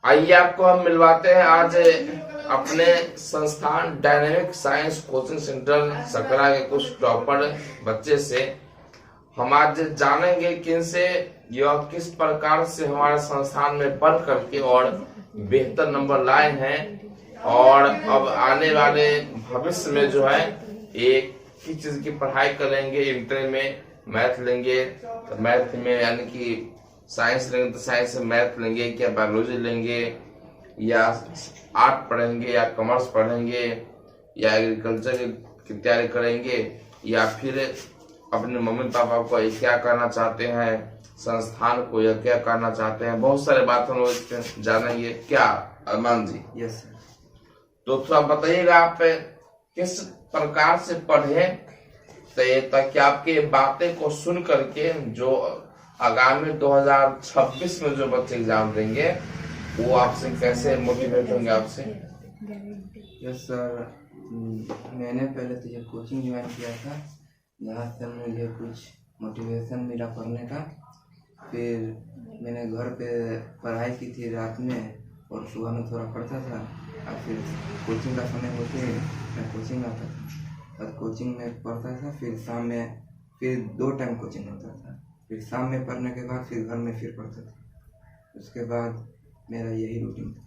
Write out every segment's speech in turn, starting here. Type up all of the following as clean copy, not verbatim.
आइए आपको हम मिलवाते हैं आज अपने संस्थान dynamic science coaching centre Sakra के कुछ टॉपर बच्चे से। हम आज जानेंगे कि इनसे यह किस प्रकार से हमारे संस्थान में पढ़ करके और बेहतर नंबर लाए हैं और अब आने वाले भविष्य में जो है एक किस चीज की पढ़ाई करेंगे। इंटर में मैथ लेंगे तो मैथ में यानी कि साइंस लेंगे तो साइंस में मैथ लेंगे, क्या बायोलॉजी लेंगे या आर्ट पढ़ेंगे या कॉमर्स पढ़ेंगे या एग्रीकल्चर की तैयारी करेंगे या फिर अपने मम्मी पापा को क्या करना चाहते हैं, संस्थान को या क्या करना चाहते हैं। बहुत सारे बात हम लोग जानेंगे। क्या अरमान जी? Yes sir. तो थोड़ा बताइएगा आप किस प्रकार से पढ़े ताकि आपके बातें को सुन करके जो आगामी 2026 में जो बच्चे एग्जाम देंगे वो आपसे कैसे मोटिवेट होंगे आपसे। यस सर, मैंने पहले तो ये कोचिंग ज्वाइन किया था जहाँ से मुझे कुछ मोटिवेशन मिला पढ़ने का। फिर मैंने घर पे पढ़ाई की थी रात में और सुबह में थोड़ा पढ़ता था और फिर कोचिंग का समय होते मैं कोचिंग आता था और कोचिंग में पढ़ता था। फिर शाम में फिर 2 टाइम कोचिंग होता था। फिर शाम में पढ़ने के बाद फिर घर में फिर पढ़ता था। उसके बाद मेरा यही रूटीन था।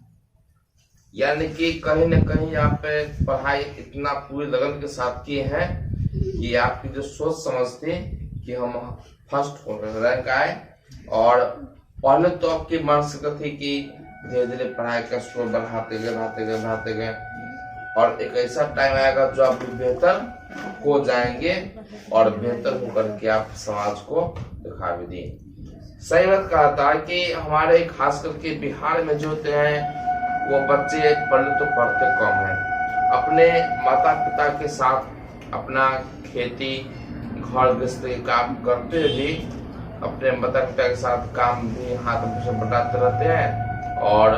यानी कि कहीं न कहीं आप पढ़ाई इतना पूरी लगन के साथ किए हैं कि आपकी जो सोच समझ थी कि हम फर्स्ट रैंक आए और पहले तो आपकी मानसिकता थी कि धीरे धीरे पढ़ाई का स्कोर बढ़ाते गए और एक ऐसा टाइम आएगा जो आप बेहतर हो जाएंगे और बेहतर होकर के आप समाज को दिखा भी दिए। सही बात कहा था कि हमारे खास करके बिहार में जो होते हैं वो बच्चे पढ़ते कम हैं। अपने माता पिता के साथ अपना खेती घर गृहस्थी के काम करते भी अपने माता पिता के साथ काम भी हाथ में बटाते रहते हैं और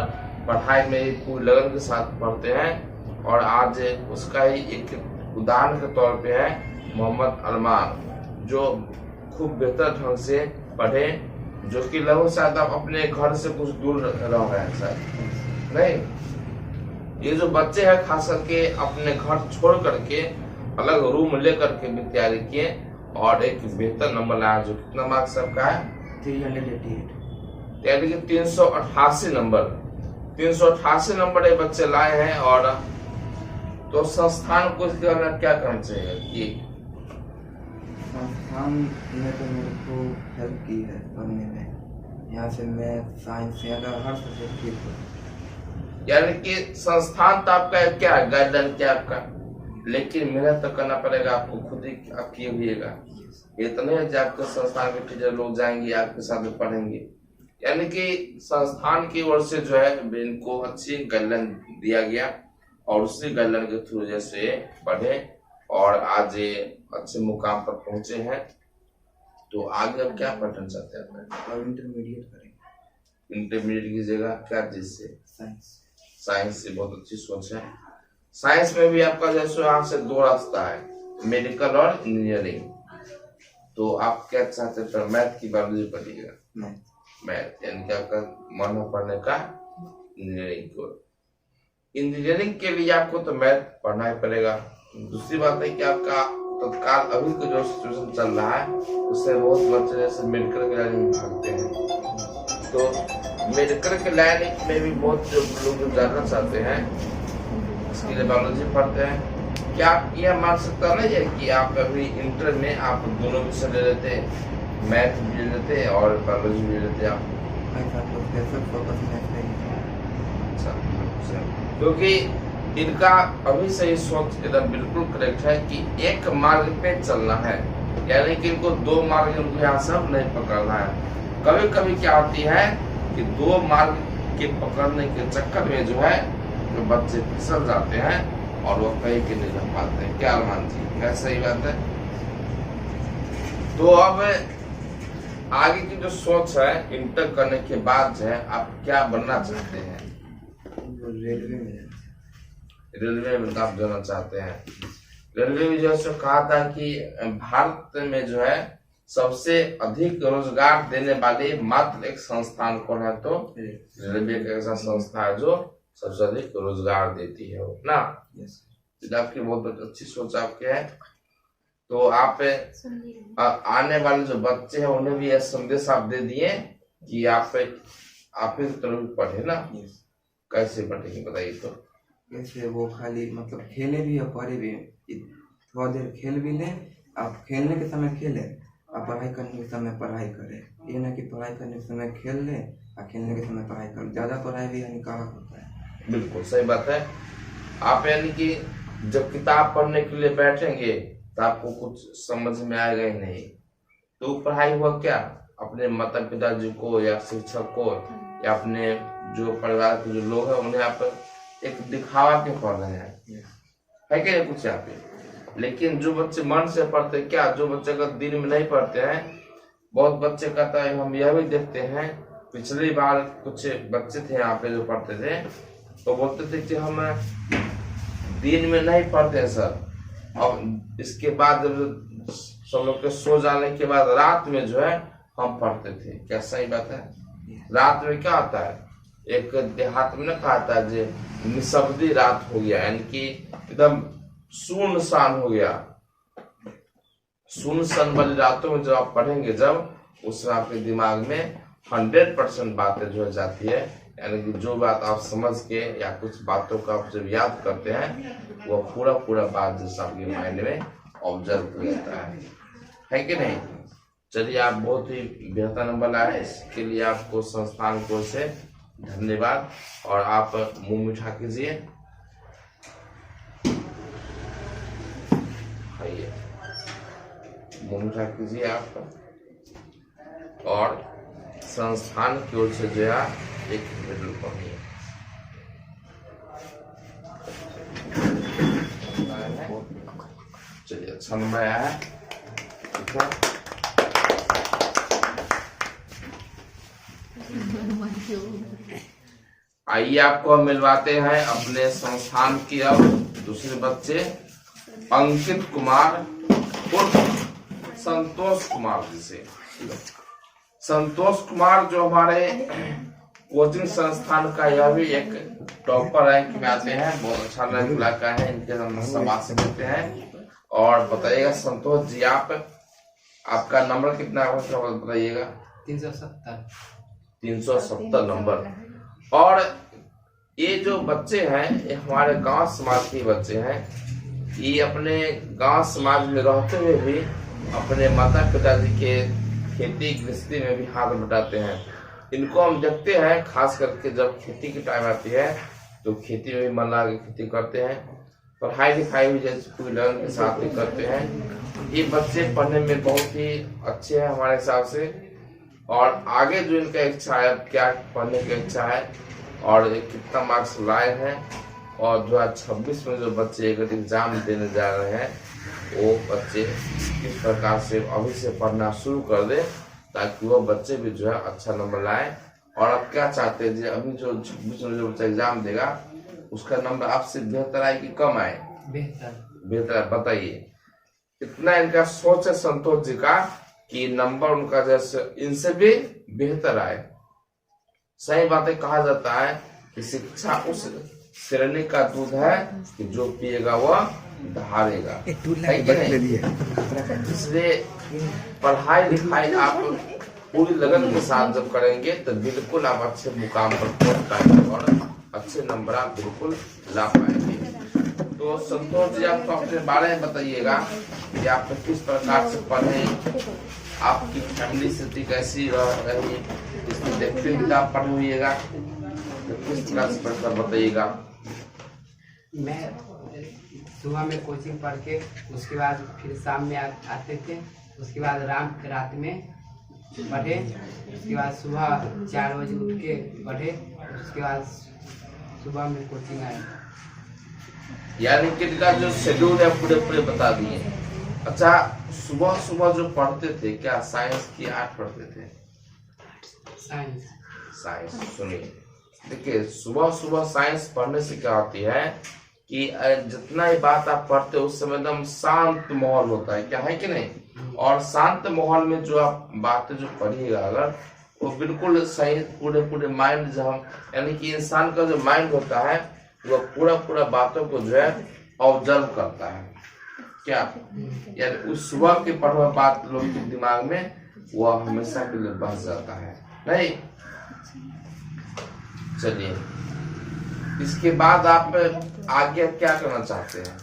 पढ़ाई में पूरी लगन के साथ पढ़ते हैं। और आज उसका ही एक उदाहरण के तौर पे है मोहम्मद अरमान, जो खूब बेहतर ढंग से पढ़े, जो कि लगभग शायद आप अपने घर से कुछ दूर रह रहे हैं शायद नहीं। ये जो बच्चे हैं खास करके अपने घर छोड़ करके अलग रूम ले करके भी तैयारी किए और एक बेहतर नंबर लाया। जो कितना मार्क्स सबका है? 388। यानी कि 388 नंबर ये बच्चे लाए हैं। और तो संस्थान को इसके अंदर क्या करना चाहिए कि संस्थान ने तो मेरे को हेल्प की है पढ़ने में। यहाँ से मैथ साइंस अगर हर सब्जेक्ट ठीक हो। यानी कि संस्थान तो आपका क्या है, गाइडलाइन क्या आपका, लेकिन मेहनत तो करना पड़ेगा आपको, खुद ही आप किए हुएगा। ये तो नहीं है कि आपके संस्थान के टीचर लोग जाएंगे आपके साथ में पढ़ेंगे। यानी कि संस्थान की ओर से जो है इनको अच्छी गाइडलाइन दिया गया और उसी गाइडलाइन के थ्रू जैसे पढ़े और आज अच्छे मुकाम पर पहुंचे हैं। तो आगे अब क्या पढ़ना चाहते हैं? और इंटरमीडिएट करेंगे। इंटरमीडिएट की जगह क्या चीज से? साइंस से। बहुत अच्छी सोच है। साइंस में भी आपका जैसे यहाँ से 2 रास्ता है, मेडिकल और इंजीनियरिंग। तो आप क्या चाहते हैं? मैथ की बायोलॉजी पढ़िएगा? मैथ यानी कि आपका मन है पढ़ने का इंजीनियरिंग को। इंजीनियरिंग के लिए आपको तो मैथ पढ़ना ही पड़ेगा। दूसरी बात है कि आपका तत्काल अभी का जो सिचुएशन चल रहा है उससे बहुत बच्चे जैसे मेडिकल के लाइन में भागते हैं। तो मेडिकल के लाइन में भी बहुत जो लोग जानना चाहते हैं इसके लिए बायोलॉजी पढ़ते हैं। क्या आप यह मान सकता नहीं है कि आप अभी इंटर में आप दोनों विषय ले लेते, मैथ भी ले लेते और बायोलॉजी भी ले लेते आप? क्योंकि इनका अभी से ही सोच एकदम बिल्कुल करेक्ट है कि एक मार्ग पे चलना है, यानी कि इनको 2 मार्ग इनको यहाँ सब नहीं पकड़ना है। कभी कभी क्या होती है कि 2 मार्ग के पकड़ने के चक्कर में जो है तो बच्चे फिसल जाते हैं और वो कहीं के नहीं रह पाते हैं। क्या अरमान जी, क्या सही बात है? तो अब आगे की जो सोच है इंटर करने के बाद जो है आप क्या बनना चाहते हैं? रेलवे में आप जाना चाहते हैं। रेलवे में जैसे कहा था कि भारत में जो है सबसे अधिक रोजगार देने वाली मात्र एक संस्थान कौन है? तो रेलवे का ऐसा संस्था है जो सबसे अधिक रोजगार देती है ना। आपकी बहुत अच्छी सोच आपके है। तो आप आने वाले जो बच्चे हैं उन्हें भी यह संदेश आप दे दिए कि आप इस तरह पढ़े ना। कैसे पढ़ेंगे बताइए तो। कैसे? वो खाली मतलब खेले भी और पढ़े भी। थोड़ा देर खेल भी लें, आप खेलने के समय खेलें, आप पढ़ाई करने के समय पढ़ाई करें। ये ना कि पढ़ाई करने के समय खेल लें और खेलने के समय पढ़ाई करें। ज़्यादा पढ़ाई भी हानिकारक होता है। बिल्कुल सही बात है। आप यानी कि जब किताब पढ़ने के लिए बैठेंगे तो आपको कुछ समझ में आएगा ही नहीं, तो पढ़ाई हुआ क्या? अपने माता पिताजी को या शिक्षक को या अपने जो परिवार के जो लोग हैं उन्हें आप एक दिखावा के पढ़ रहे हैं, है क्या कुछ यहाँ पे। लेकिन जो बच्चे मन से पढ़ते हैं, क्या जो बच्चे अगर दिन में नहीं पढ़ते हैं, बहुत बच्चे कहता है, हम यह भी देखते हैं, पिछली बार कुछ बच्चे थे यहाँ पे जो पढ़ते थे तो बोलते थे कि हम दिन में नहीं पढ़ते सर, और इसके बाद जब सब लोग के सो जाने के बाद रात में जो है हम पढ़ते थे। क्या सही बात है? रात में क्या होता है, एक देहात में ना कहता है जो निशब्दी रात हो गया, यानी कि एकदम सुनसान हो गया। सुनसान वाली रातों में जब आप पढ़ेंगे, जब उसमें आपके दिमाग में 100% बातें जो जाती है, यानी कि जो बात आप समझ के या कुछ बातों का आप जब याद करते हैं वो पूरा बात जैसा आपके माइंड में ऑब्जर्व हो जाता है कि नहीं। चलिए, आप बहुत ही बेहतर नंबर लाए, इसके लिए आपको संस्थान की ओर से धन्यवाद। और आप मुंह मीठा कीजिए, खाइए, मुंह मीठा कीजिए आप। और संस्थान की ओर से जो है एक मेडल पढ़िए। चलिए, अच्छा नंबर आया है, ठीक है। आइए आपको हम मिलवाते हैं अपने संस्थान की अब दूसरे बच्चे अंकित कुमार उर्फ संतोष कुमार जी से। संतोष कुमार जो हमारे कोचिंग संस्थान का यह भी एक टॉपर रैंक में आते हैं, बहुत अच्छा रैंक लाका है, इनके हम शाबाशी देते हैं। और बताइएगा संतोष जी, आपका नंबर कितना है बताइएगा। 370 नंबर। और ये जो बच्चे हैं ये हमारे गांव समाज के बच्चे हैं। ये अपने गांव समाज में रहते हुए भी अपने माता पिताजी के खेती गृहस्थी में भी हाथ बटाते हैं। इनको हम देखते हैं, खास करके जब खेती की टाइम आती है तो खेती में भी मन लगा के खेती करते हैं। पढ़ाई लिखाई भी जैसे पूरी लगन के साथ ही करते हैं। ये बच्चे पढ़ने में बहुत ही अच्छे हैं हमारे हिसाब से। और आगे जो इनका इच्छा है, क्या पढ़ने की इच्छा है और कितना मार्क्स लाए हैं, और 2026 में जो बच्चे एक एग्जाम देने जा रहे हैं वो बच्चे किस प्रकार से अभी से पढ़ना शुरू कर दे ताकि वो बच्चे भी जो है अच्छा नंबर लाए। और आप क्या चाहते हैं, अभी जो 26 में जो बच्चा एग्जाम देगा उसका नंबर आपसे बेहतर आए कि कम आए? बेहतर। बताइए, इतना इनका सोच है संतोष जी का कि नंबर उनका जैसे इनसे भी बेहतर आए। सही बातें कहा जाता है कि शिक्षा उस श्रेणी का दूध है कि जो पिएगा वह धारेगा, इसलिए पढ़ाई लिखाई आप पूरी लगन के साथ जब करेंगे तो बिल्कुल आप अच्छे मुकाम पर पहुंच पाएंगे और अच्छे नंबर आप बिल्कुल ला पाएंगे। तो संतोष जी, आपको अपने बारे में बताइएगा कि आप किस प्रकार से पढ़े, आपकी फैमिली स्थिति कैसी रही, इसको देखते हुए आप पढ़ हुईगा, तो किस प्रकार से पढ़ता बताइएगा। मैं सुबह में कोचिंग पढ़ के उसके बाद फिर शाम में आते थे, उसके बाद रात में पढ़े, उसके बाद सुबह 4 बजे उठ के पढ़े, उसके बाद सुबह में कोचिंग आए। यानी कि इनका जो शेड्यूल है पूरे बता दिए। अच्छा, सुबह जो पढ़ते थे, क्या साइंस की आर्ट पढ़ते थे? साइंस। सुनिए, देखिए, सुबह साइंस पढ़ने से क्या होती है कि जितना ही बात आप पढ़ते हो उस समय एकदम शांत माहौल होता है, क्या है कि नहीं। और शांत माहौल में जो आप बातें जो पढ़िएगा अगर, वो बिल्कुल सही पूरे माइंड जो हम, यानी कि इंसान का जो माइंड होता है वो पूरा बातों को जो है ऑब्जर्व करता है, क्या यानी उस सुबह के पढ़ा बात लोग के दिमाग में वो हमेशा के लिए बस जाता है, नहीं। चलिए, इसके बाद आप आगे क्या करना चाहते हैं?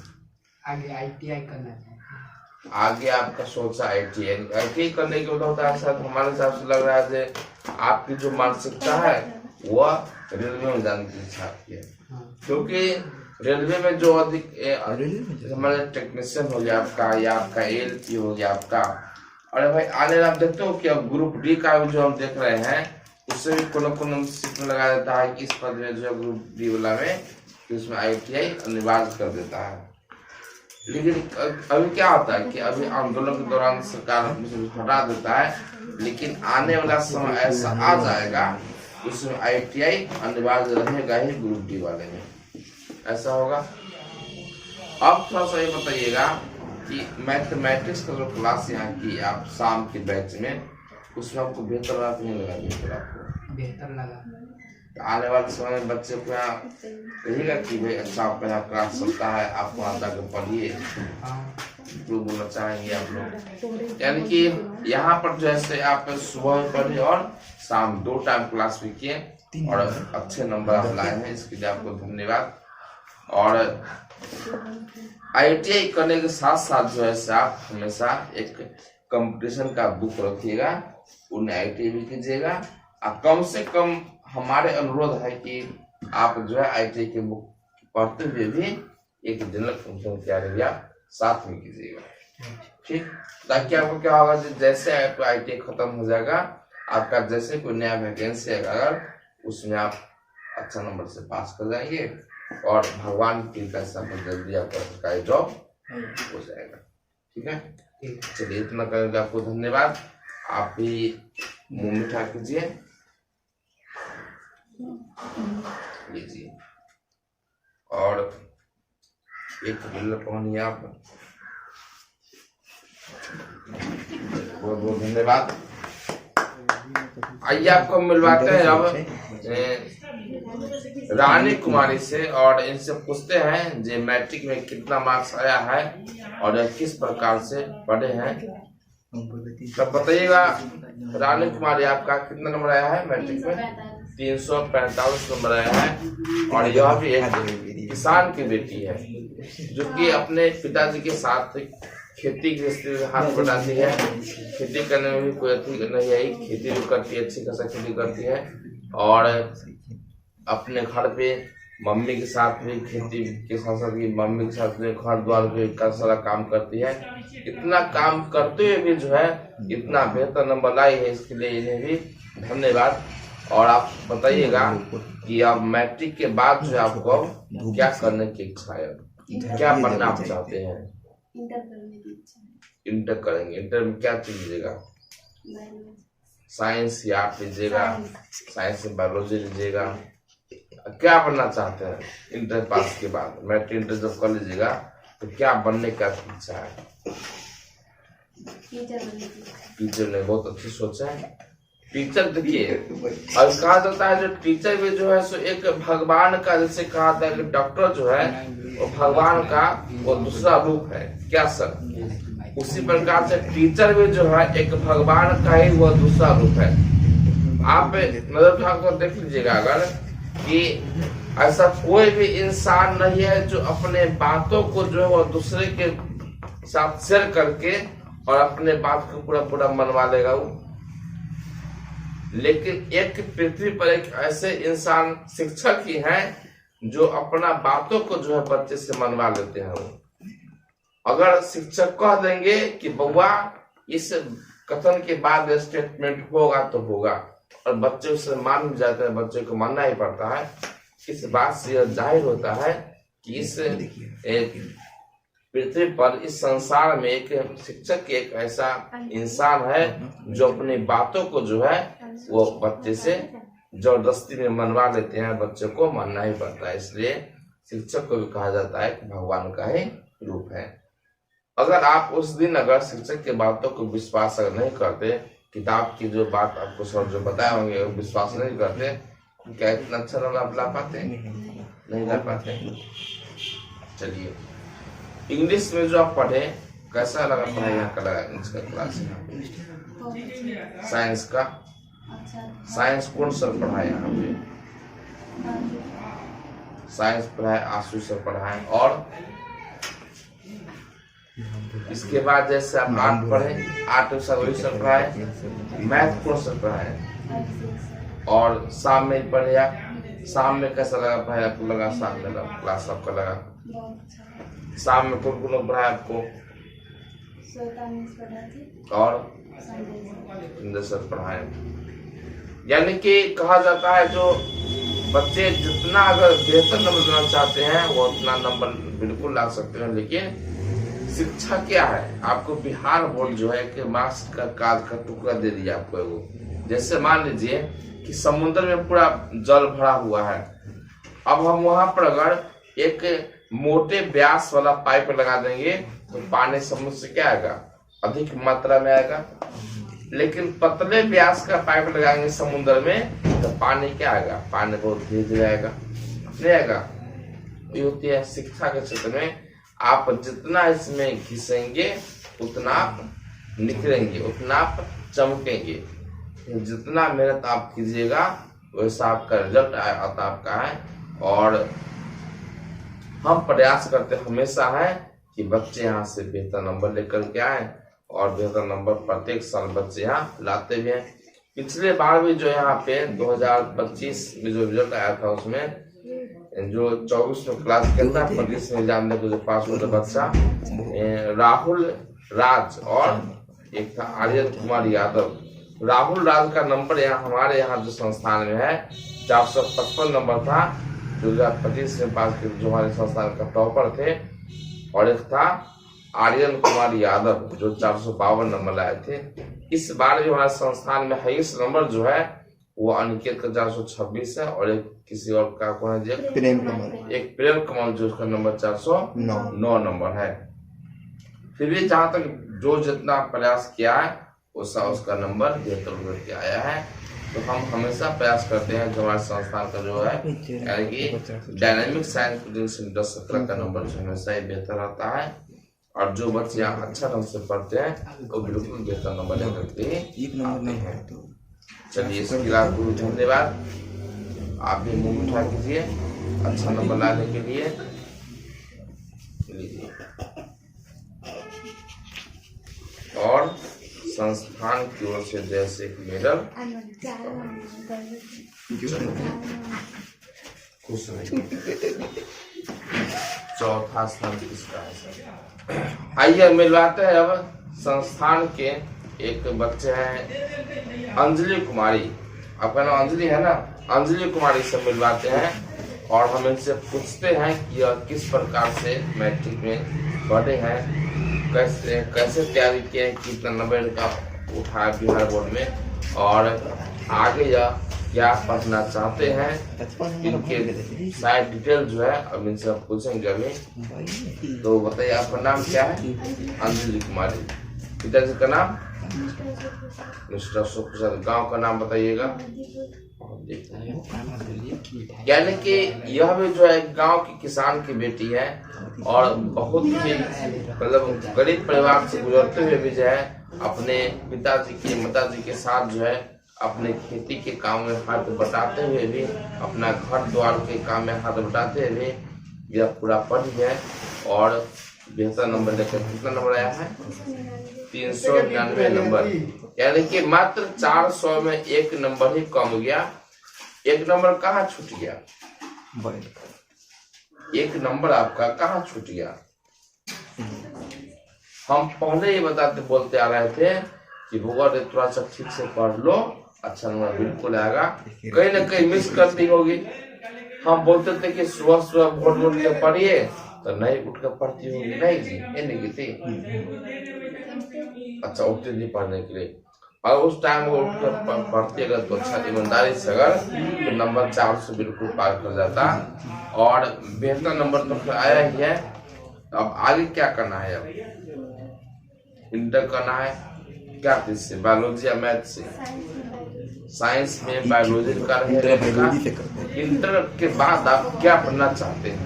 आगे ITI करना चाहते आगे आपका सोचा ITI करने के बाद होता है शायद, हमारे हिसाब से लग रहा है कि आपकी जो मानसिकता है वह रेलवे में जाने की इच्छा है, क्योंकि रेलवे में जो अधिक हमारे टेक्नीशियन हो गया आपका, या आपका ALP हो गया आपका, अरे भाई आने आप देखते हो कि अब ग्रुप D का जो हम देख रहे हैं उससे भी कोनो सीट में लगा देता है कि इस पद में जो है ग्रुप D वाला में, कि उसमें ITI अनिवार्य कर देता है। लेकिन अभी क्या होता है कि अभी आंदोलन के दौरान सरकार हटा देता है, लेकिन आने वाला समय ऐसा आ जाएगा उसमें ITI अनिवार्य रहेगा ही ग्रुप D वाले में, ऐसा होगा। अब थोड़ा सा ये बताइएगा कि मैथमेटिक्स का जो क्लास यहाँ की आप शाम के बैच में, उसमें आपको बेहतर लगा कि नहीं लगा? बेहतर आपको बेहतर लगा। तो आने वाले समय में बच्चे को यहाँ कहिएगा कि भाई अच्छा आपका यहाँ क्लास चलता है, आप वहाँ जाकर पढ़िए, जो बोलना चाहेंगे आप लोग। यानी कि यहाँ पर जैसे आप सुबह में पढ़िए और शाम 2 टाइम क्लास भी किए और अच्छे नंबर आप लाए हैं, इसके लिए आपको धन्यवाद। और ITI करने के साथ साथ जो है आप हमेशा एक कंपटीशन का बुक रखिएगा, उन्हें ITI भी कीजिएगा। और कम से कम हमारे अनुरोध है कि आप जो है ITI के बुक पढ़ते हुए भी एक जनरल कंपटीशन की तैयारी भी आप साथ में कीजिएगा, ठीक। ताकि आपको क्या होगा, जैसे आपका ITI खत्म हो जाएगा, आपका जैसे कोई नया वैकेंसी आएगा अगर, उसमें आप अच्छा नंबर से पास कर जाएंगे और भगवान की कैसा जल्दी आपका सरकारी जॉब हो जाएगा, ठीक है। चलिए, इतना करने आपको धन्यवाद। आप भी मुंह मीठा कीजिए, लीजिए और एक बिल्ला पहनिए आप। बहुत बहुत धन्यवाद। आइए आपको मिलवाते हैं अब रानी कुमारी से और इनसे पूछते हैं जो मैट्रिक में कितना मार्क्स आया है और किस प्रकार से पढ़े हैं। तब बताइएगा रानी कुमारी, आपका कितना नंबर आया है मैट्रिक में? 345 नंबर आया है। और यह भी एक किसान की बेटी है जो कि अपने पिताजी के साथ खेती गृहस्थी में हाथ बढ़ाती है। खेती करने में भी कोई अति नहीं है, खेती भी करती है, अच्छी खासा खेती करती है। और अपने घर पे मम्मी के साथ भी खेती के साथ साथ मम्मी के साथ में घर द्वार पे का सारा काम करती है। इतना काम करते हुए भी जो है इतना बेहतर नंबर लाई है, इसके लिए इन्हें भी धन्यवाद। और आप बताइएगा कि आप मैट्रिक के बाद जो आपको क्या करने की इच्छा है, क्या बनना आप चाहते हैं? इंटर करने की इच्छा है। इंटर करेंगे। इंटर में क्या चीज लीजिएगा? साइंस या आर्ट लीजिएगा? साइंस से बायोलॉजी लीजिएगा? क्या बनना चाहते हैं इंटर पास के बाद? मैट्रिक इंटर जब कर लीजिएगा तो क्या बनने का इच्छा है? टीचर ने बहुत अच्छी सोचा है। टीचर देखिए, और कहा जाता है जो टीचर भी जो है सो एक भगवान का, जैसे कहा था कि डॉक्टर जो है वो भगवान का वो दूसरा रूप है, क्या सर? उसी प्रकार से टीचर भी जो है एक भगवान का ही वो दूसरा रूप है। आप नजर उठा कर देख लीजिएगा अगर, कि ऐसा कोई भी इंसान नहीं है जो अपने बातों को जो है वो दूसरे के साथ शेयर करके और अपने बात को पूरा मनवा लेगा वो। लेकिन एक पृथ्वी पर एक ऐसे इंसान शिक्षक ही हैं जो अपना बातों को जो है बच्चे से मनवा लेते हैं। वो अगर शिक्षक कह देंगे कि बउआ इस कथन के बाद स्टेटमेंट होगा तो होगा, और बच्चे उसे मान भी जाते हैं, बच्चे को मानना ही पड़ता है। इस बात से यह जाहिर होता है कि इस पृथ्वी पर, इस संसार में एक शिक्षक एक ऐसा इंसान है जो अपनी बातों को जो है वो बच्चे से जबरदस्ती में मनवा लेते हैं, बच्चे को मानना ही पड़ता है। इसलिए शिक्षक को भी कहा जाता है कि भगवान का ही रूप है। अगर आप उस दिन अगर शिक्षक की बातों को विश्वास अगर नहीं करते, किताब की जो बात आपको सर जो बताए होंगे विश्वास नहीं करते, क्या इतना अच्छा नंबर आप ला पाते? नहीं ला पाते। चलिए, इंग्लिश में जो आप पढ़े कैसा लगा पढ़ाई यहाँ का लगा इंग्लिश का क्लास? साइंस का? साइंस कौन सर पढ़ाए यहाँ पे? साइंस पढ़ाए आशु सर पढ़ाए। और इसके बाद जैसे आप आर्ट पढ़े, आर्ट सर वही सर पढ़ाए। मैथ कौन सर पढ़ाए? और शाम में पढ़े आप, शाम में कैसा लगा पढ़ाई आपको? लगा शाम में क्लास आपका लगा? शाम में कौन कौन लोग पढ़ाए आपको? और इंद्र सर पढ़ाए। यानी कि कहा जाता है जो बच्चे जितना अगर बेहतर नंबर देना चाहते हैं वो उतना नंबर बिल्कुल ला सकते हैं। लेकिन शिक्षा क्या है? आपको बिहार बोर्ड जो है कि मार्क्स का काज का टुकड़ा दे दिया आपको एगो। जैसे मान लीजिए कि समुद्र में पूरा जल भरा हुआ है, अब हम वहां पर अगर एक मोटे व्यास वाला पाइप लगा देंगे तो पानी समुद्र से क्या आएगा? अधिक मात्रा में आएगा। लेकिन पतले व्यास का पाइप लगाएंगे समुद्र में तो पानी क्या आएगा? पानी बहुत धीरे धीरे आएगा, नहीं आएगा। ये होती है शिक्षा के क्षेत्र में, आप जितना इसमें घिसेंगे उतना आप निखरेंगे, उतना आप चमकेंगे। जितना मेहनत आप कीजिएगा वैसा आपका रिजल्ट आता आपका है। और हम प्रयास करते हमेशा है कि बच्चे यहाँ से बेहतर नंबर लेकर के आए, और बेहतर नंबर प्रत्येक साल बच्चे यहाँ लाते भी हैं। पिछले बार भी जो यहाँ पे 2025 में जो रिजल्ट आया था उसमें जो 24 में क्लास के अंदर 25 में एग्जाम देकर जो पास हुआ था बच्चा राहुल राज और एक था आर्यन कुमार यादव। राहुल राज का नंबर यहाँ हमारे यहाँ जो संस्थान में है 455 नंबर था, 2025 में पास किया, जो हमारे संस्थान का टॉपर थे। और एक था आर्यन कुमार यादव जो 452 नंबर लाए थे। इस बार भी हमारे संस्थान में हाईएस्ट नंबर जो है वो अनिकेत का 426 है, और एक किसी और का कौन है जी? प्रेम कमल। एक प्रेम कमल जो उसका नंबर 409 नंबर है। फिर भी जहाँ तक जो जितना प्रयास किया है उसका नंबर बेहतर उभर के आया है। तो हम हमेशा प्रयास करते हैं जो हमारे संस्थान का जो है यानी कि डायनामिक साइंस कोचिंग सेंटर 17 का नंबर जो हमेशा ही बेहतर रहता है। और जो बच्चे यहाँ अच्छा ढंग से पढ़ते हैं वो बिल्कुल बेहतर नंबर लेकर के चलिए इसके लिए बहुत धन्यवाद। आप भी मुंह उठा कीजिए अच्छा नंबर लाने के लिए। लीजिए, और संस्थान की ओर से जैसे एक मेडल खुश रहिए। चौथा स्थान किसका है? आइए मिलवाते हैं अब संस्थान के एक बच्चे हैं अंजलि कुमारी। आपका नाम अंजलि है ना? अंजलि कुमारी से मिलवाते हैं और हम इनसे पूछते हैं कि यह किस प्रकार से मैट्रिक में पढ़े हैं, कैसे तैयारी किए, कितना नंबर का उठाया बिहार बोर्ड में, और आगे यह क्या पढ़ना चाहते हैं। इनके सारी डिटेल जो है अब इनसे आप पूछेंगे अभी। तो बताइए आपका नाम क्या है? अंजलि कुमारी। पिताजी का नाम? मिस्टर अशोक प्रसाद। गाँव का नाम बताइएगा। यानी कि यह भी जो है गांव की किसान की बेटी है और बहुत ही मतलब गरीब परिवार से गुजरते हुए भी जो है अपने पिताजी के माताजी के साथ जो है अपने खेती के काम में हाथ बटाते हुए भी, अपना घर द्वार के काम में हाथ बटाते हुए यह पूरा पढ़ गया और बेहतर नंबर लेकर कितना नंबर आया है? 399 नंबर। यानी कि मात्र 400 में एक नंबर ही कम गया। एक नंबर कहाँ छूट गया? एक नंबर आपका कहाँ छूट गया? हम पहले ही बताते बोलते आ रहे थे कि भूगोल थोड़ा सा ठीक से पढ़ लो, अच्छा नंबर बिल्कुल आएगा। कहीं ना कहीं मिस करती होगी। हम बोलते थे कि सुबह सुबह उठ के पढ़िए, तो नहीं उठ कर पढ़ती होगी। नहीं जी, ये नहीं की थी। अच्छा उठते थी पढ़ने के लिए। और उस टाइम वो उठकर पढ़ती अगर तो अच्छा ईमानदारी से अगर तो नंबर 400 बिल्कुल पार कर जाता और बेहतर नंबर तो फिर आया ही है। अब आगे क्या करना है? अब इंटर करना है क्या चीज से? बायोलॉजी या मैथ से? साइंस में बायोलॉजी का रहेगा। इंटर के बाद आप क्या पढ़ना चाहते हैं?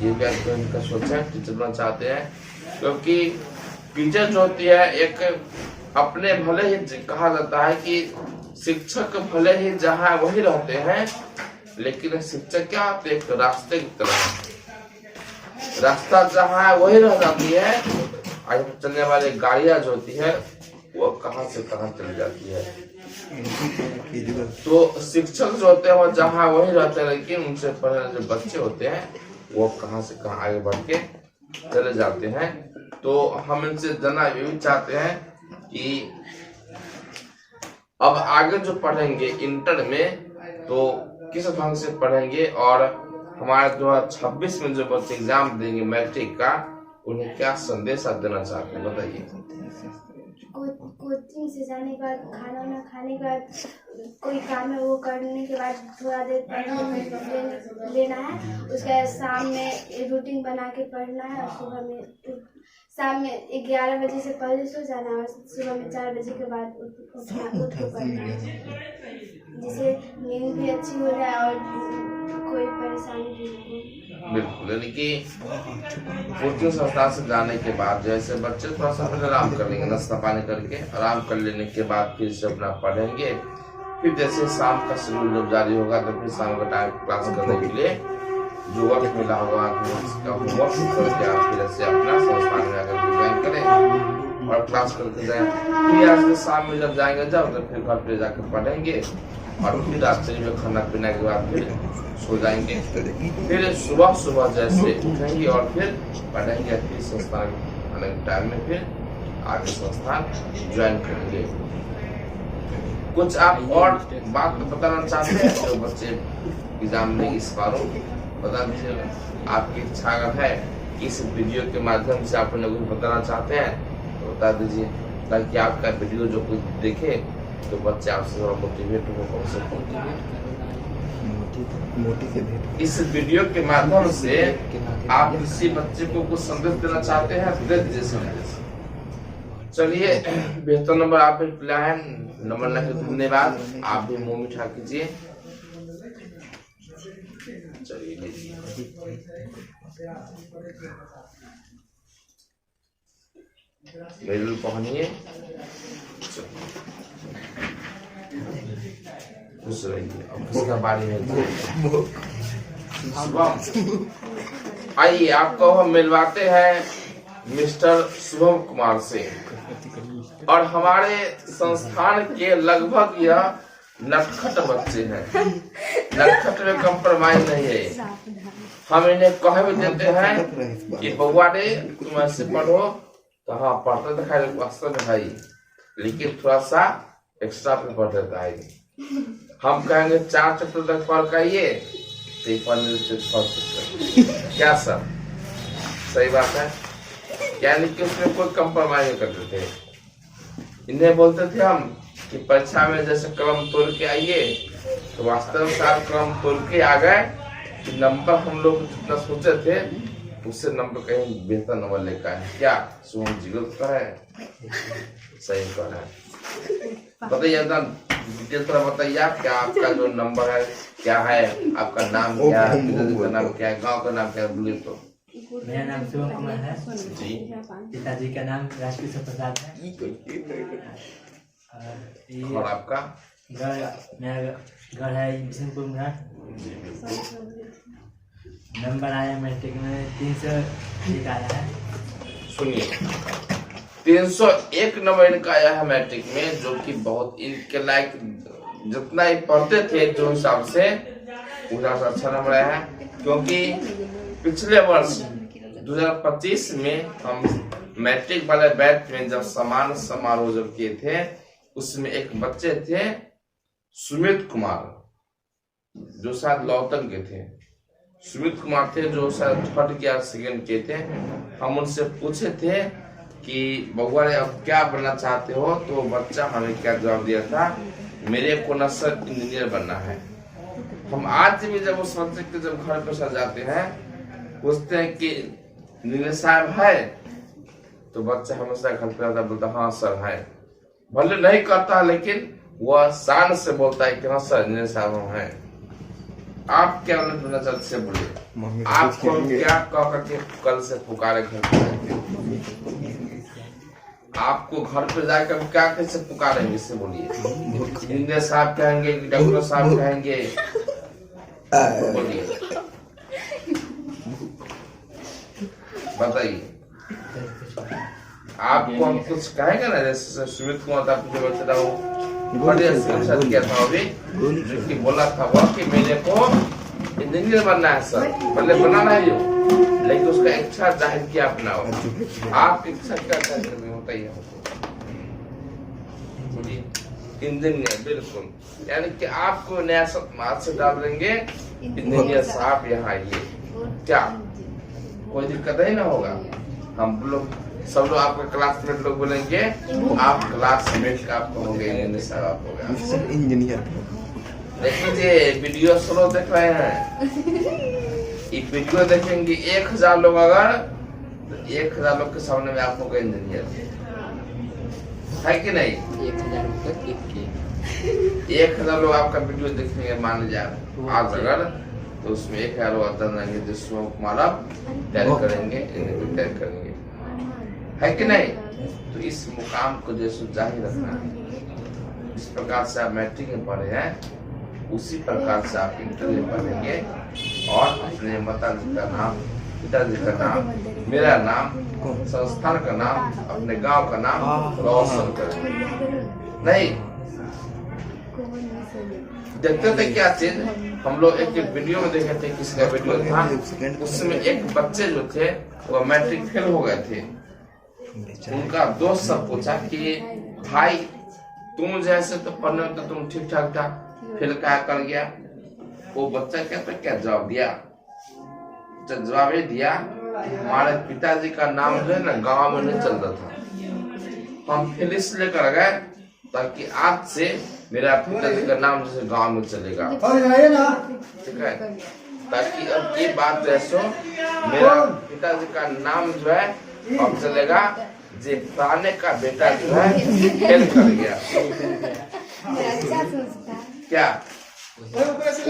ये क्या इनका सोचा है? टीचर बनना चाहते हैं, क्योंकि टीचर जो होती है एक अपने भले ही कहा जाता है कि शिक्षक भले ही जहाँ वही रहते हैं, लेकिन शिक्षक क्या होते हैं? एक रास्ते की तरह, रास्ता जहाँ है वही रह जाती है। आज चलने वाली गाड़ियां जो होती है वो कहाँ से कहाँ चली जाती है। तो शिक्षक जो होते हैं वो जहाँ वही रहते हैं, लेकिन उनसे पढ़ने वाले जो बच्चे होते हैं वो कहाँ से कहाँ आगे बढ़ के चले जाते हैं। तो हम इनसे जानना ये भी चाहते हैं कि अब आगे जो पढ़ेंगे इंटर में तो किस ढंग से पढ़ेंगे, और हमारे 2026 में जो बच्चे एग्जाम देंगे मैट्रिक का, उन्हें क्या संदेश आप देना चाहते हैं? बताइए। कोचिंग से जाने के बाद खाना वाना खाने के बाद कोई काम है वो करने के बाद थोड़ा देर पढ़ने लेना है। उसके बाद शाम में रूटीन बना के पढ़ना है और सुबह में शाम में 11 बजे से पहले सो जाना है और सुबह में 4 बजे के बाद उठ के पढ़ना है, जिससे नींद भी अच्छी हो जाए और कोई परेशानी भी नहीं। बिल्कुल, यानी कि कोचिंग संस्था से जाने के बाद जैसे बच्चे थोड़ा सा पहले आराम कर लेंगे, नाश्ता पानी करके आराम कर लेने के बाद फिर से अपना पढ़ेंगे। फिर जैसे शाम का शेड्यूल जब जारी होगा तो फिर शाम का टाइम क्लास करने के लिए जो वक्त मिला होगा होमवर्क करके आप फिर से अपना संस्थान में आकर ज्वाइन करें और क्लास करके जाए। फिर आज के शाम में जब जाएंगे तो फिर घर पे जाकर पढ़ेंगे और फिर रात्रि में खाना पीने के बाद फिर सो जाएंगे। फिर सुबह सुबह जैसे उठेंगे और फिर पढ़ेंगे, फिर संस्थान आने के टाइम में फिर आगे संस्थान ज्वाइन करेंगे। कुछ आप और बात बताना चाहते हैं जो बच्चे एग्जाम में इस बार बता दीजिएगा। आपकी इच्छा अगर है इस वीडियो के माध्यम से आप लोग बताना चाहते हैं तो बता दीजिए, ताकि आपका वीडियो जो कुछ देखे तो बच्चे आपसे थोड़ा मोटिवेट हो कम से कम। इस वीडियो के माध्यम से आप किसी बच्चे को कुछ संदेश देना चाहते हैं तो दे दीजिए संदेश। चलिए, बेहतर नंबर आप मिला है, नंबर लेने के धन्यवाद। आप भी मुंह मीठा कीजिए। चलिए मेडल पहनिए, खुश रहिए। अब किसका बारी है? आइए आपको हम मिलवाते हैं मिस्टर शुभम कुमार से, और हमारे संस्थान के लगभग यह नटखट बच्चे हैं। नटखट में कंप्रोमाइज नहीं है। हम इन्हें कह भी देते हैं कि बउआ रे तुम ऐसे पढ़ो तो हाँ पढ़ते दिखाई वास्तव दिखाई, लेकिन थोड़ा सा एक्स्ट्रा पे पढ़ देता है। हम कहेंगे 4 चैप्टर तक पढ़ के आइए तो 1 क्या सर सही बात है? यानी कि उसमें कोई कंप्रोमाइज नहीं करते थे। इन्हें बोलते थे हम कि परीक्षा में जैसे कलम तोड़ के आइए, तो वास्तव में सारे कलम तोड़ के आ गए कि नंबर हम लोग जितना सोचे थे उससे नंबर कहीं बेहतर नंबर लेकर आए। क्या शुभम जी गलत कर है? सही कर है। बताइए डिटेल थोड़ा बताइए आप, क्या आपका जो नंबर है क्या है, आपका नाम क्या है, पिताजी का नाम क्या है, गाँव का नाम क्या है, बोलिए तो। मेरा नाम शुभम कुमार है जी। पिताजी का नाम राजकिशोर प्रसाद है। और आपका? मेरा घर है बिशनपुर मुरार। नंबर आया मैट्रिक में 301 आया है। सुनिए, 301 नंबर इनका आया है मैट्रिक में, जो कि बहुत इनके लायक जितना ही पढ़ते थे जो हिसाब से उतना अच्छा नंबर आया है। क्योंकि पिछले वर्ष 2025 में हम मैट्रिक वाले बैच में जब समान समारोह जब किए थे, उसमें एक बच्चे थे सुमित कुमार जो शायद लौतन के थे। सुमित कुमार थे जो शायद 3rd या 2nd के थे। हम उनसे पूछे थे कि बउआ ने अब क्या बनना चाहते हो, तो बच्चा हमें क्या जवाब दिया था, मेरे को न सर इंजीनियर बनना है। हम आज भी जब उस बच्चे के जब घर पे सर जाते हैं, पूछते हैं कि इंजीनियर साहब है, तो बच्चा हमेशा घर पे आता बोलता हाँ सर है। भले नहीं करता लेकिन वह शान से बोलता है कि हाँ सर इंजीनियर साहब हम हैं। आप क्या बोलना चाहते से बोलिए, आपको हम क्या कह करके कल से पुकारे घर पे? आपको घर पे जाकर क्या कैसे पुकारेंगे, इससे बोलिए। इंजीनियर साहब कहेंगे कि डॉक्टर साहब कहेंगे, तो बोलिए, बताइए। आपको हम कुछ कहेंगे ना, जैसे सुमित कुमार था जो बच्चा था वो किया था अभी, जो कि बोला था वह कि मेरे को इंजीनियर बनना है सर, भले बनाना है जो, लेकिन उसका इच्छा जाहिर किया अपना। आप इच्छा क्या जाहिर होता ही इंजीनियर, बिल्कुल, यानी कि आपको नया समाज से डाल देंगे इंजीनियर साहब यहाँ आइए, क्या कोई दिक्कत ही ना होगा। हम लोग सब लोग आपके क्लासमेट लोग बोलेंगे, आप क्लासमेट आप कहोगे इंजीनियर साहब आप होगा इंजीनियर। देखिए वीडियो स्लो देख रहे हैं, ये वीडियो देखेंगे 1000 लोग, अगर तो 1000 लोग के सामने में आप होगा इंजीनियर, है कि नहीं? 1000 लोग आपका वीडियो देखेंगे मान लीजिए आज, अगर तो उसमें 1000 लोग आता है जिसमें हमारा तैयारी करेंगे, तैयारी करेंगे, है कि नहीं? तो इस मुकाम को जैसे जाहिर रखना है। इस प्रकार से आप मैट्रिक में पढ़े हैं, उसी प्रकार से आप इंटर में पढ़ेंगे और अपने माताजी का नाम, पिताजी का नाम, मेरा नाम, संस्थान का नाम, अपने गांव का नाम रोशन करेंगे। नहीं देखते थे क्या चीज, हम लोग एक वीडियो में देखे थे, किसी का वीडियो था, उसमें एक बच्चे जो थे वो मैट्रिक फेल हो गए थे। उनका दोस्त सब पूछा कि भाई तुम जैसे तो पढ़ने में तो तुम ठीक ठाक था, फिर क्या कर गया? वो बच्चा कहता क्या जवाब दिया, जवाब ये दिया, हमारे पिताजी का नाम जो है ना गांव में नहीं चलता था, हम फिर इसलिए कर गए ताकि आज से मेरा पिताजी का नाम जैसे गांव में चलेगा, ठीक है? ताकि अब ये बात जैसो मेरा पिताजी का नाम जो है अब चलेगा, जे पुराने का बेटा जो है फेल कर गया, क्या वो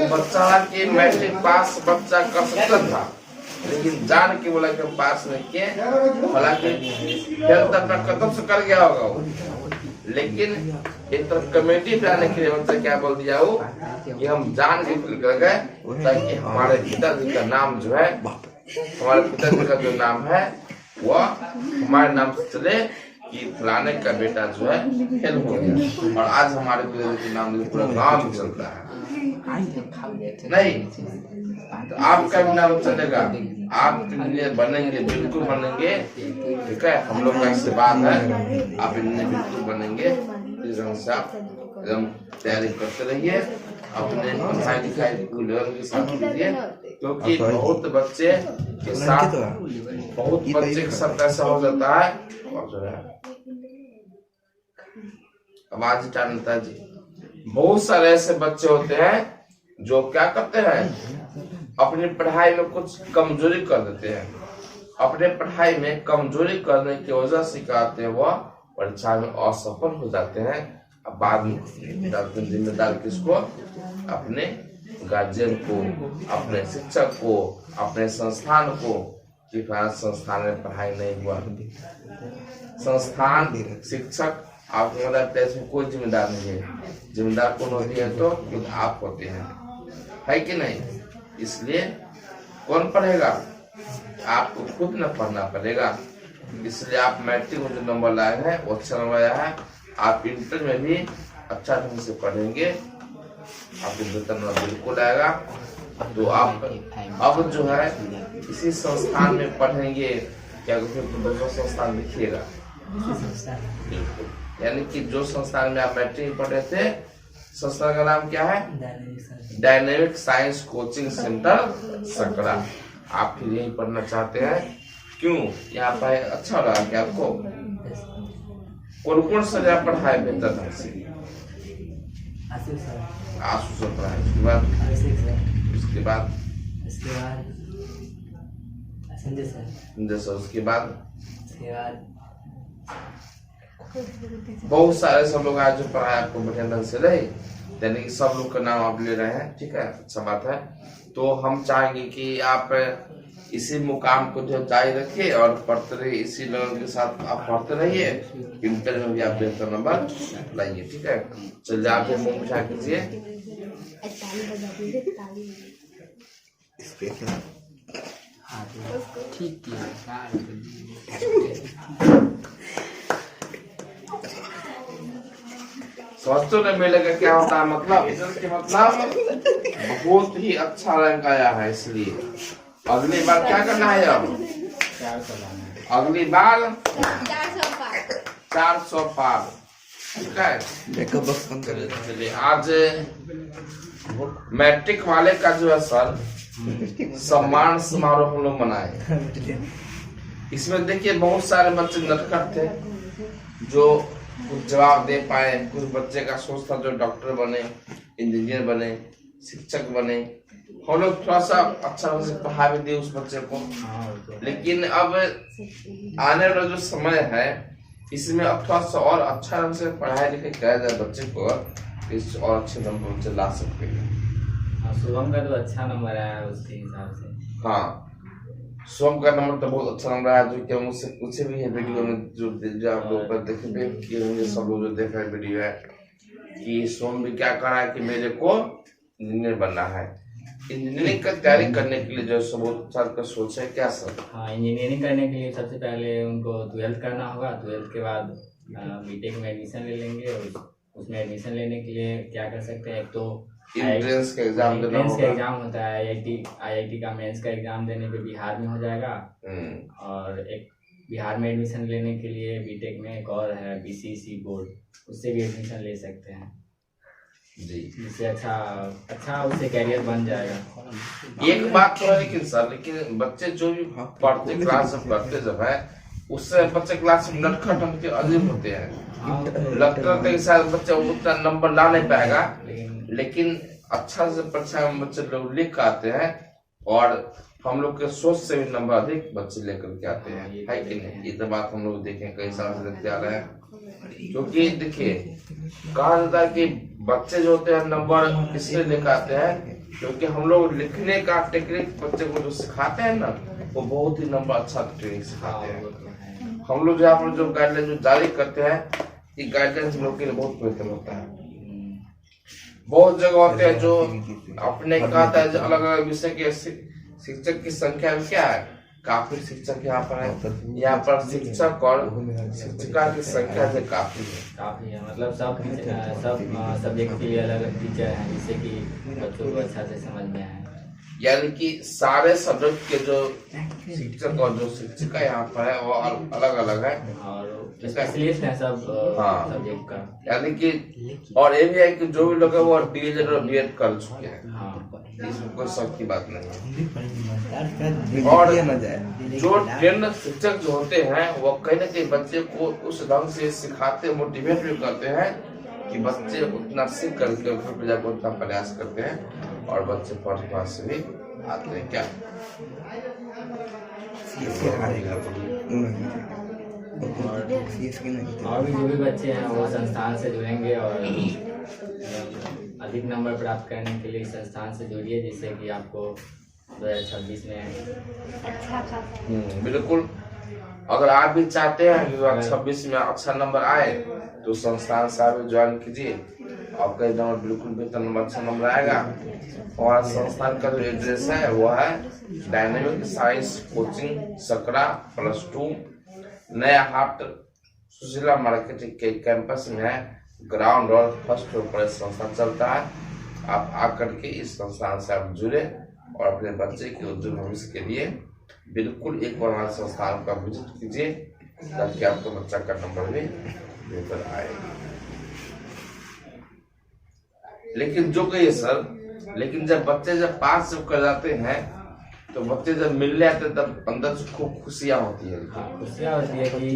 बच्चा की मैट्रिक पास बच्चा कर सकता था, लेकिन जान के बोला कि पास नहीं किए, हालांकि फेल तक कदम से कर गया होगा वो, लेकिन एक तरह कमेटी बनाने के लिए बच्चा क्या बोल दिया वो कि हम जान के फेल कर गए ताकि हमारे पिताजी का नाम जो है, हमारे पिताजी का जो नाम है वह हमारे नाम से चले कि फलाने का बेटा जो है फेल हो गया, और आज हमारे पिताजी के नाम पूरा गांव में चलता है। नहीं तो आपका भी नाम चलेगा, आप इंजीनियर बनेंगे, बिल्कुल बनेंगे, ठीक है? हम लोग का इससे बात है, आप इंजीनियर बिल्कुल बनेंगे। इस ढंग से आप एकदम तैयारी करते रहिए, अपने पढ़ाई लिखाई लेवल के साथ कीजिए, क्योंकि बहुत बच्चे के साथ ऐसा हो जाता है। और जो है आवाज टालता जी, बहुत सारे ऐसे बच्चे होते हैं जो क्या करते हैं, अपनी पढ़ाई में कुछ कमजोरी कर देते हैं, अपने पढ़ाई में कमजोरी करने की वजह से कहते हैं वह परीक्षा में असफल हो जाते हैं। अब बाद में जिम्मेदार किसको, अपने गार्जियन को, अपने शिक्षक को, अपने संस्थान को, कि संस्थान में पढ़ाई नहीं हुआ। संस्थान, शिक्षक, आपको मतलब इसमें कोई जिम्मेदार नहीं है, जिम्मेदार कौन होती है तो खुद आप होते हैं, है कि नहीं? इसलिए कौन पढ़ेगा, आपको खुद न पढ़ना पड़ेगा। इसलिए आप मैट्रिक में जो नंबर लाए हैं वो अच्छा नंबर आया है, आप इंटर में भी अच्छा ढंग से पढ़ेंगे, आपको बेहतर नंबर बिल्कुल आएगा। तो आप अब जो है इसी संस्थान में पढ़ेंगे, क्या दूसरा संस्थान देखिएगा, बिल्कुल, यानी कि जो संस्थान में आप मैट्रिक में पढ़ रहे थे, संस्थान का नाम क्या है, dynamic science coaching centre Sakra. आप फिर यही पढ़ना चाहते हैं क्यों यहाँ पढ़ाई अच्छा लगा क्या आपको? कौन सा जगह पढ़ाई बेहतर ढंग से? आशीष सर। आंसू से पढ़ाई, उसके बाद अभिषेक सर। उसके बाद संजय सर। जैसे उसके बाद उसके बाद बहुत सारे सब लोग आज जो पढ़ाई आपको बढ़िया ढंग से रहे, यानी कि सब लोग का नाम आप ले रहे हैं, ठीक है, अच्छा बात है। तो हम चाहेंगे कि आप इसी मुकाम को जो जारी रखिए और पढ़ते रहिए, इसी लगन के साथ आप पढ़ते रहिए, इंटर में भी आप बेहतर नंबर लाइए, ठीक है। चलिए आप मुंह मिठा कीजिए। ठीक किया। समझते हो मेले का क्या होता है मतलब? इसके मतलब बहुत ही अच्छा रैंक आया है, इसलिए अगली बार क्या करना है? अब अगली बार 400 पार, ठीक है। चलिए आज मैट्रिक वाले का जो है सर सम्मान समारोह हम लोग मनाए। इसमें देखिए बहुत सारे बच्चे नटखट थे जो कुछ जवाब दे पाए। कुछ बच्चे का सोच था जो डॉक्टर बने, इंजीनियर बने, शिक्षक बने। हम लोग थोड़ा सा अच्छा से पढ़ा भी दिए उस बच्चे को, लेकिन अब आने वाला जो समय है इसमें अब थोड़ा सा और अच्छा ढंग से पढ़ाई लिखाई किया जाए बच्चे को, इस और अच्छे नंबर बच्चे ला सकते हैं। शुभम का तो अच्छा नंबर आया उसके हिसाब से। हाँ, सोम का नंबर तो बहुत अच्छा नंबर आया, जो कि मुझसे पूछे भी है वीडियो में, जो आप लोग पर देखे कि होंगे, सब लोग जो देख रहे वीडियो है, कि सोम भी क्या कह रहा है कि मेरे को इंजीनियर बनना है। इंजीनियरिंग का तैयारी करने के लिए जो सब बहुत साल का सोच है क्या सर? हाँ, इंजीनियरिंग करने के लिए सबसे पहले उनको 12th करना होगा। 12th के बाद बीटेक में एडमिशन ले लेंगे, और उसमें एडमिशन लेने के लिए क्या कर सकते हैं? एक तो एंट्रेंस का एग्जाम देना एंट्रेंस का होगा। एग्जाम होता है, आईआईटी का मेंस का एग्जाम देने पे बिहार में हो जाएगा। और एक बिहार में एडमिशन लेने के लिए बीटेक में एक और है बीसीसी बोर्ड, उससे भी एडमिशन ले सकते हैं जी, जिससे अच्छा उससे कैरियर बन जाएगा। एक बात तो है लेकिन सर, लेकिन बच्चे जो भी पढ़ते क्लास में पढ़ते जब है, उससे बच्चे क्लास में नटखट उनके अजीब होते हैं। लगता है कि शायद बच्चा उतना नंबर ला नहीं पाएगा, लेकिन अच्छा से परीक्षा में बच्चे लोग लिख कर आते हैं, और हम लोग के सोच से भी नंबर अधिक बच्चे लेकर के आते हैं, है कि नहीं? ये तो बात हम लोग देखें कई साल से देखते आ रहे हैं। क्योंकि देखिए कहा जाता है कि बच्चे जो होते हैं नंबर इसलिए लेकर आते हैं क्योंकि हम लोग लिखने का टेक्निक बच्चे को जो सिखाते हैं ना, वो बहुत ही नंबर अच्छा टेक्निक सिखाते हैं। हम लोग यहाँ पर जो गाइडलाइन जो जारी करते हैं, ये गाइडलाइन हम लोग के लिए बहुत बेहतर होता है। बहुत जगह होते हैं जो अपने कहता है अलग अलग विषय के शिक्षक की संख्या में क्या है, काफी शिक्षक यहाँ पर है। यहाँ पर शिक्षक और शिक्षिका की संख्या से काफी है। मतलब सब सब्जेक्ट के लिए अलग अलग टीचर हैं, जिससे कि बच्चों को अच्छा से समझ में आए। यानी कि सारे सब्जेक्ट के जो शिक्षक और जो शिक्षिका यहाँ पर है वो अलग अलग है, और स्पेशलिस्ट है सब सब्जेक्ट का। यानी कि और ये भी है कि जो भी लोग है वो डीएलएड और बीएड कर चुके हैं, इसमें कोई शक की बात नहीं है। और जो ट्रेंड शिक्षक जो होते हैं वो कहीं ना कहीं बच्चे को उस ढंग से सिखाते, मोटिवेट भी करते हैं कि बच्चे उतना सीख करके फिर जाकर उतना प्रयास करते हैं, और बच्चे फर्स्ट क्लास से भी आते हैं। क्या और भी जो भी बच्चे हैं वो संस्थान से जुड़ेंगे, और अधिक नंबर प्राप्त करने के लिए संस्थान से जुड़िए, जिससे कि आपको 2026 में अच्छा खासा बिल्कुल। अगर आप भी चाहते हैं कि 2026 में अच्छा नंबर आए तो संस्थान से आप ज्वाइन कीजिए, आपका नंबर बिल्कुल बेहतर नंबर, अच्छा नंबर आएगा। और संस्थान का जो एड्रेस है वो है डायनेमिक साइंस कोचिंग सकरा +2 नया हाट सुशीला मार्केट के कैंपस में है, ग्राउंड और फर्स्ट फ्लोर पर संस्थान चलता है। आप आकर के इस संस्थान से आप जुड़े और अपने बच्चे के उज्जवल भविष्य के लिए बिल्कुल एक बार हमारे संस्थान का विजिट कीजिए, ताकि आपका बच्चा का नंबर भी बेहतर आए। लेकिन जो कहिए सर, लेकिन जब बच्चे जब पास जब कर जाते हैं तो बच्चे जब मिलने आते तब अंदर से खूब खुशियाँ होती है। हाँ, खुशियाँ होती है कि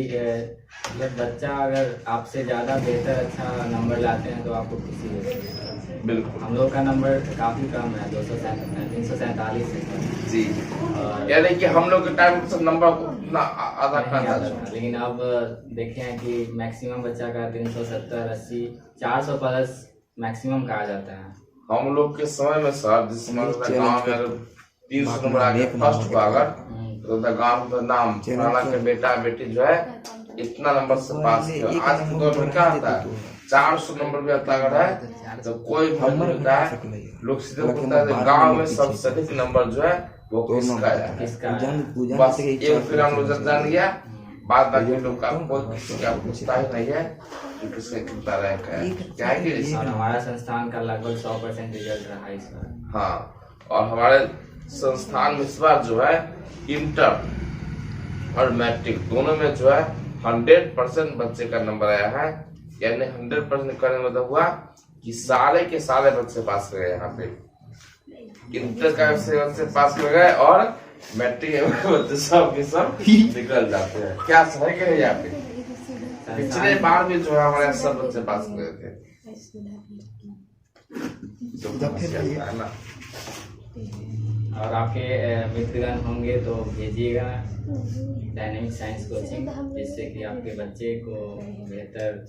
जब बच्चा अगर आपसे ज़्यादा बेहतर अच्छा नंबर लाते हैं तो आपको खुशी होती है। बिल्कुल। हम लोग का नंबर काफ़ी कम है, 347 है जी। और यानी कि हम लोग के टाइम से नंबर उतना आधा नहीं का आता था। था, लेकिन अब देखे हैं कि मैक्सिमम बच्चा का 370, 80, 400 प्लस मैक्सिमम कहा जाता है। हम लोग के समय में सर, जिस समय गाँव में अगर 300 नंबर आगे फर्स्ट हुआ अगर तो गाँव का नाम फलाना के बेटा बेटी जो है इतना नंबर से पास किया। आज के दौर में क्या होता है, 400 नंबर भी आता अगर है तो कोई भर नहीं होता है। लोग सीधे बोलता है गाँव में सबसे अधिक नंबर जो है वो किसका है, बस एक फिर हम लोग जान गया। बाद बाकी लोग का कोई किसी का पूछता ही नहीं है कि किसका कितना रैंक है, क्या है कि और हमारा संस्थान का लगभग 100% रिजल्ट रहा इस बार। हाँ, और हमारे संस्थान में इस बार जो है इंटर और मैट्रिक दोनों में जो है 100% बच्चे का नंबर आया है। यानी 100% करने में मतलब हुआ कि सारे के सारे बच्चे पास कर गए। यहाँ पे इंटर का बच्चे पास कर गए और मैट्रिक के बच्चे सब के सब निकल जाते हैं। क्या सही कहे यहाँ पे? पिछले बार भी जो है हमारे सब बच्चे पास कर गए थे। है ना? और आपके मित्रगण होंगे तो भेजिएगा डायनेमिक साइंस कोचिंग, जिससे कि आपके बच्चे को बेहतर।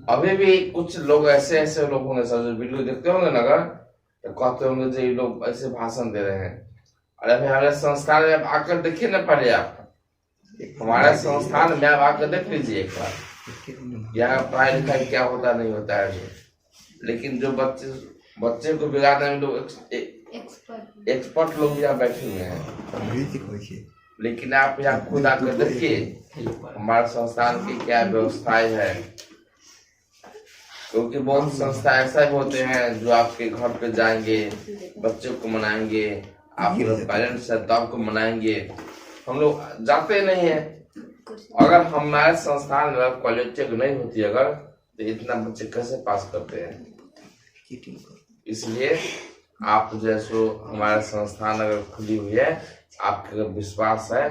अभी भी कुछ लोग ऐसे लोग होंगे सर जो वीडियो देखते होंगे ना, अगर तो कहते होंगे जो ये लोग ऐसे भाषण दे रहे हैं। अरे भाई हमारे संस्थान में आप आकर देखिए ना, पहले आप हमारे संस्थान में आप आकर देख लीजिए एक बार, यहाँ पढ़ाई लिखाई क्या होता नहीं होता है। लेकिन जो बच्चे को बिगाड़ने में लोग एक्सपर्ट लोग यहाँ बैठे हुए हैं। लेकिन आप यहाँ खुद आकर देखिए हमारे संस्थान की क्या व्यवस्थाएं है, क्योंकि बहुत संस्था ऐसा भी होते हैं जो आपके घर पे जाएंगे, बच्चों को मनाएंगे, आपके पेरेंट्स है तो आपको मनाएंगे। हम लोग जाते नहीं है। अगर हमारे संस्थान में क्वालिटी नहीं होती अगर तो इतना बच्चे कैसे पास करते हैं। इसलिए आप जैसो हमारे संस्थान अगर खुली हुई है, आपके अगर विश्वास है,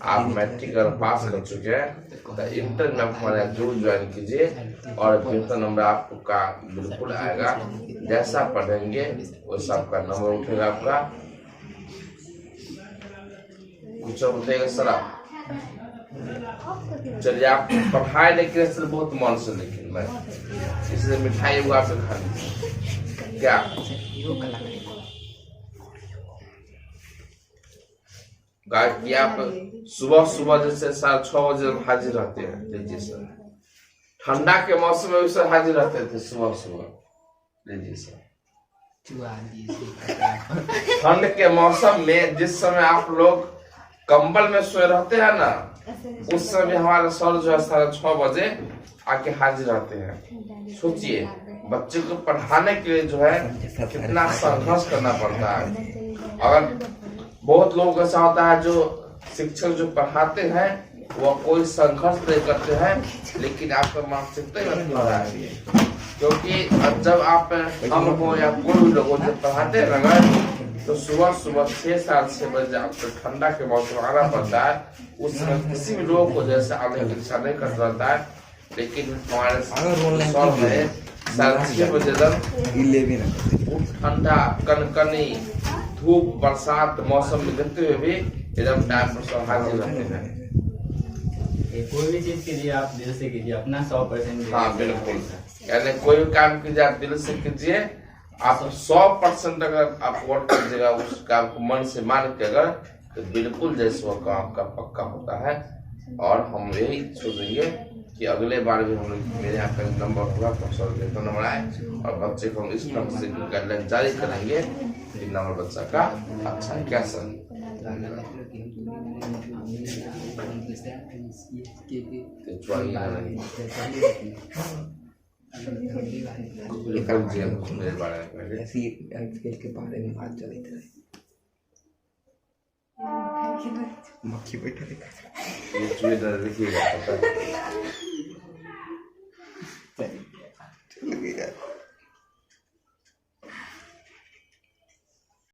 आप मैट्रिक अगर पास कर चुके हैं तो इंटर में हमारे जरूर ज्वाइन कीजिए और बेहतर नंबर आपको का बिल्कुल आएगा। जैसा पढ़ेंगे वैसा आपका नंबर उठेगा। आपका कुछ बताइएगा सर आप? चलिए, आप पढ़ाई लेकिन सर बहुत मन से, लेकिन मैं इसलिए मिठाई हुआ पे खा लीजिए क्या? कि आप सुबह जैसे 6:30 बजे हाजिर रहते हैं। लीजिए सर, ठंडा के मौसम में भी सर हाजिर रहते थे सुबह। लीजिए सर, ठंड के मौसम में जिस समय आप लोग कंबल में सोए रहते हैं ना, उस समय हमारे सर जो है 6:30 बजे आके हाजिर रहते हैं। सोचिए बच्चे को पढ़ाने के लिए जो है कितना संघर्ष करना पड़ता है। अगर बहुत लोग ऐसा होता है जो शिक्षक जो पढ़ाते हैं वो कोई संघर्ष नहीं करते हैं, लेकिन आपका मानसिकता ही नहीं हो रहा है। क्योंकि जब आप हम हो या कोई भी लोग जब पढ़ाते हैं ना तो सुबह 6-6 बजे आपको ठंडा के मौसम आना पड़ता है। उस समय किसी भी लोगों को जैसे आने की इच्छा नहीं कर सकता है, लेकिन हमारे सर में 6:30 बजे तक ठंडा कनकनी धूप बरसात मौसम में देखते हुए भी एकदम टाइम पर सब हाजिर रहते हैं। कोई भी चीज कीजिए आप दिल से कीजिए, अपना 100%। हाँ बिल्कुल, यानी कोई भी काम कीजिए आप दिल से कीजिए। आप 100% अगर आप वर्क कीजिएगा उस काम को मन से मान के अगर, तो बिल्कुल जैसे वो काम का पक्का होता है। और हम यही सोचेंगे कि अगले बार भी हम लोग मेरे यहाँ का नंबर होगा तो नंबर आए और बच्चे को हम इस ढंग से गाइडलाइन जारी करेंगे कि नंबर बच्चा का अच्छा है। क्या सर? मेरे बारे में पहले के बारे में बात चली थी। मक्खी बैठा देखा देखिएगा